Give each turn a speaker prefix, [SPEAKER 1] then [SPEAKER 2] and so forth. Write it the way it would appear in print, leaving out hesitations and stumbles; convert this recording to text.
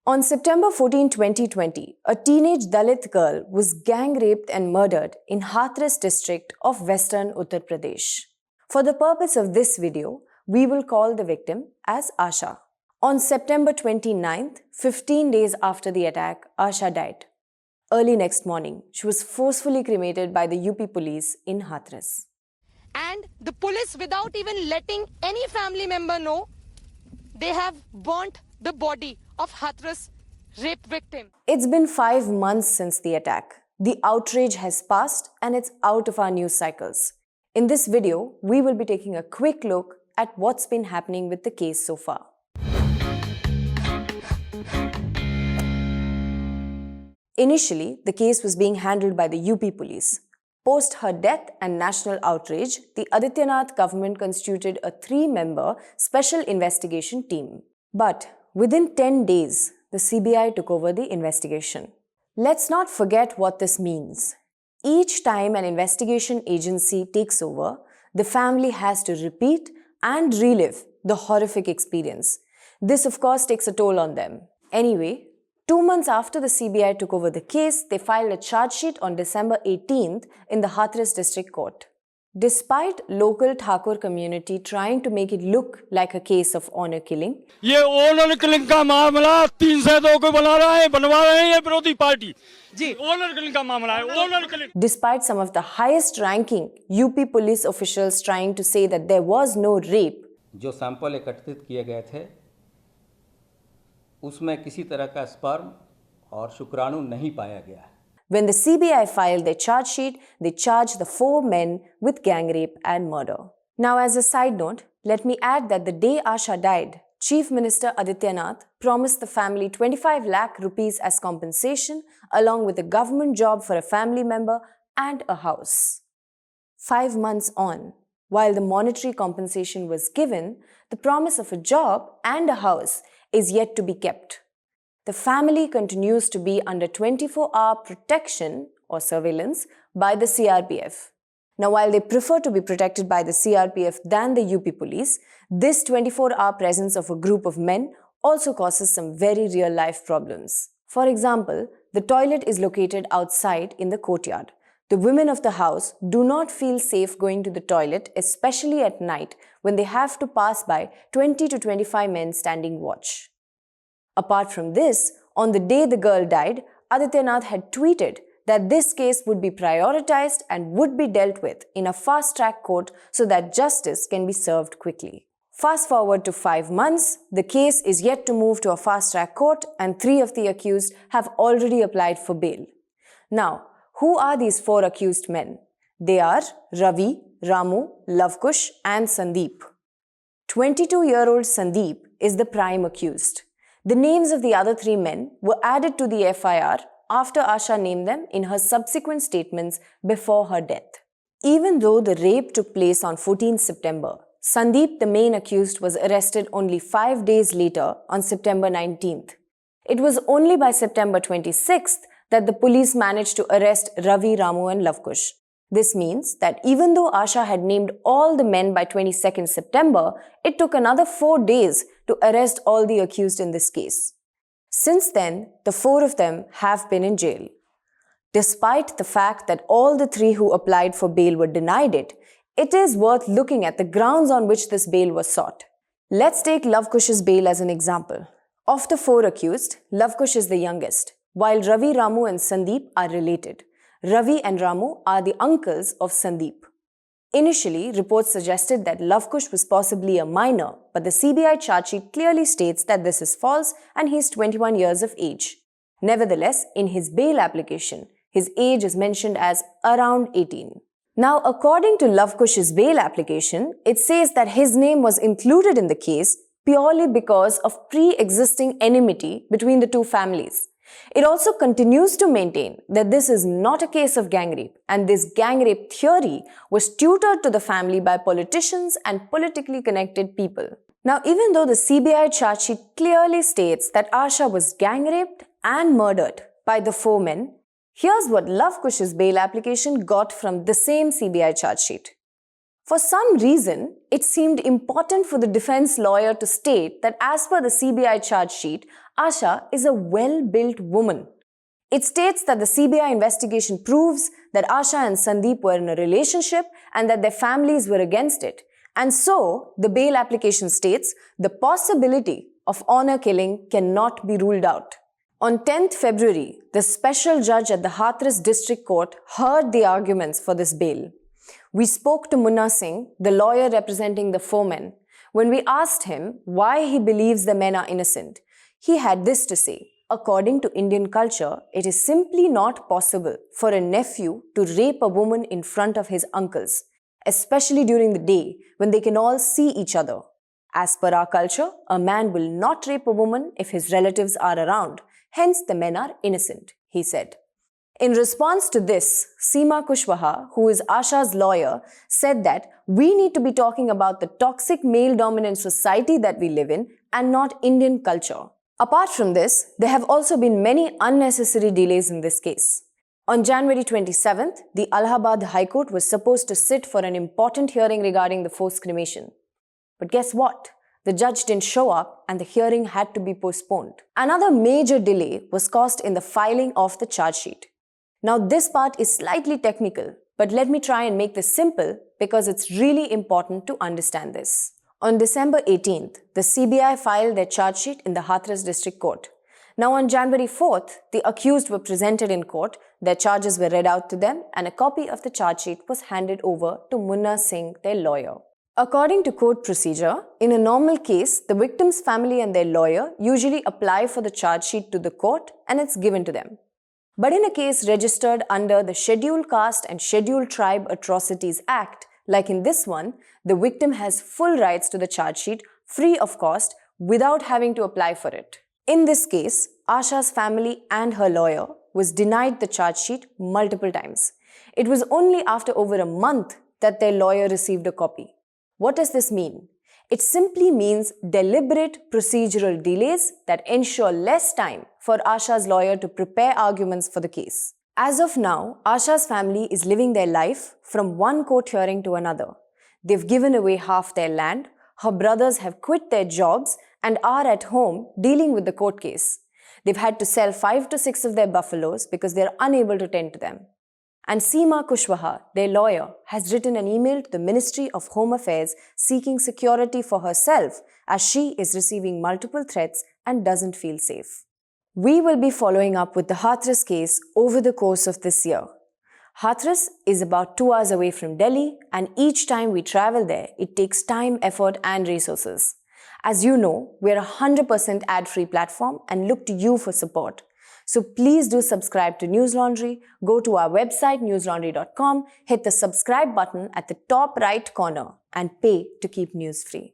[SPEAKER 1] On September 14, 2020, a teenage Dalit girl was gang raped and murdered in Hathras district of western Uttar Pradesh. For the purpose of this video, we will call the victim as Asha. On September 29th, 15 days after the attack, Asha died. Early next morning, she was forcefully cremated by the UP police in Hathras.
[SPEAKER 2] And the police, without even letting any family member know, they have burnt the body of Hathras rape victim.
[SPEAKER 1] It's been 5 months since the attack. The outrage has passed and it's out of our news cycles. In this video, we will be taking a quick look at what's been happening with the case so far. Initially, the case was being handled by the UP police. Post her death and national outrage, the Adityanath government constituted a 3-member special investigation team. But within 10 days, the CBI took over the investigation. Let's not forget what this means. Each time an investigation agency takes over, the family has to repeat and relive the horrific experience. This, of course, takes a toll on them. Anyway, 2 months after the CBI took over the case, they filed a charge sheet on December 18th in the Hathras District Court. Despite local Thakur community trying to make it look like a case of honor killing,
[SPEAKER 3] ये honour killing का मामला 3 से 2 को बनवा रहे हैं ये विरोधी पार्टी जी ऑनर किलिंग का मामला है honour killing.
[SPEAKER 1] Despite some of the highest ranking UP police officials trying to say that there was no rape,
[SPEAKER 4] जो सैंपल एकत्रित किए गए थे उसमें किसी तरह का स्पर्म और शुक्राणु नहीं पाया गया है.
[SPEAKER 1] when the CBI filed their charge sheet, they charged the 4 men with gang rape and murder. Now, as a side note, let me add that the day Asha died, Chief Minister Adityanath promised the family 25 lakh rupees as compensation, along with a government job for a family member and a house. 5 months on, while the monetary compensation was given, the promise of a job and a house is yet to be kept. The family continues to be under 24-hour protection or surveillance by the CRPF. Now, while they prefer to be protected by the CRPF than the UP police, this 24-hour presence of a group of men also causes some very real-life problems. For example, the toilet is located outside in the courtyard. The women of the house do not feel safe going to the toilet, especially at night when they have to pass by 20 to 25 men standing watch. Apart from this, on the day the girl died, Adityanath had tweeted that this case would be prioritized and would be dealt with in a fast-track court so that justice can be served quickly. Fast forward to 5 months, the case is yet to move to a fast-track court and 3 of the accused have already applied for bail. Now, who are these 4 accused men? They are Ravi, Ramu, Lavkush and Sandeep. 22-year-old Sandeep is the prime accused. The names of the other 3 men were added to the FIR after Asha named them in her subsequent statements before her death. Even though the rape took place on 14 September, Sandeep, the main accused, was arrested only 5 days later on September 19th. It was only by September 26th that the police managed to arrest Ravi, Ramu and Lavkush. This means that even though Asha had named all the men by 22nd September, it took another 4 days to arrest all the accused in this case. Since then, the 4 of them have been in jail. Despite the fact that all the 3 who applied for bail were denied it, it is worth looking at the grounds on which this bail was sought. Let's take Lavkush's bail as an example. Of the 4 accused, Lavkush is the youngest, while Ravi, Ramu and Sandeep are related. Ravi and Ramu are the uncles of Sandeep. Initially, reports suggested that Lavkush was possibly a minor, but the CBI charge sheet clearly states that this is false and he is 21 years of age. Nevertheless, in his bail application, his age is mentioned as around 18. Now, according to Lavkush's bail application, it says that his name was included in the case purely because of pre-existing enmity between the 2 families. It also continues to maintain that this is not a case of gang rape, and this gang rape theory was tutored to the family by politicians and politically connected people. Now, even though the CBI charge sheet clearly states that Asha was gang raped and murdered by the 4 men, here's what Lavkush's bail application got from the same CBI charge sheet. For some reason, it seemed important for the defense lawyer to state that as per the CBI charge sheet, Asha is a well-built woman. It states that the CBI investigation proves that Asha and Sandeep were in a relationship and that their families were against it. And so, the bail application states the possibility of honor killing cannot be ruled out. On 10th February, the special judge at the Hathras District Court heard the arguments for this bail. We spoke to Munna Singh, the lawyer representing the four men. When we asked him why he believes the men are innocent, he had this to say. According to Indian culture, it is simply not possible for a nephew to rape a woman in front of his uncles, especially during the day when they can all see each other. As per our culture, a man will not rape a woman if his relatives are around. Hence, the men are innocent, he said. In response to this, Seema Kushwaha, who is Asha's lawyer, said that we need to be talking about the toxic male-dominant society that we live in and not Indian culture. Apart from this, there have also been many unnecessary delays in this case. On January 27th, the Allahabad High Court was supposed to sit for an important hearing regarding the forced cremation. But guess what? The judge didn't show up and the hearing had to be postponed. Another major delay was caused in the filing of the charge sheet. Now this part is slightly technical, but let me try and make this simple because it's really important to understand this. On December 18th, the CBI filed their charge sheet in the Hathras District Court. Now on January 4th, the accused were presented in court, their charges were read out to them, and a copy of the charge sheet was handed over to Munna Singh, their lawyer. According to court procedure, in a normal case, the victim's family and their lawyer usually apply for the charge sheet to the court and it's given to them. But in a case registered under the Scheduled Caste and Scheduled Tribe Atrocities Act, like in this one, the victim has full rights to the charge sheet free of cost without having to apply for it. In this case, Asha's family and her lawyer was denied the charge sheet multiple times. It was only after over a month that their lawyer received a copy. What does this mean? It simply means deliberate procedural delays that ensure less time for Asha's lawyer to prepare arguments for the case. As of now, Asha's family is living their life from one court hearing to another. They've given away half their land, her brothers have quit their jobs and are at home dealing with the court case. They've had to sell 5 to 6 of their buffaloes because they're unable to tend to them. And Seema Kushwaha, their lawyer, has written an email to the Ministry of Home Affairs seeking security for herself as she is receiving multiple threats and doesn't feel safe. We will be following up with the Hathras case over the course of this year. Hathras is about 2 hours away from Delhi, and each time we travel there, it takes time, effort and resources. As you know, we're a 100% ad-free platform and look to you for support. So please do subscribe to News Laundry, go to our website newslaundry.com, hit the subscribe button at the top right corner and pay to keep news free.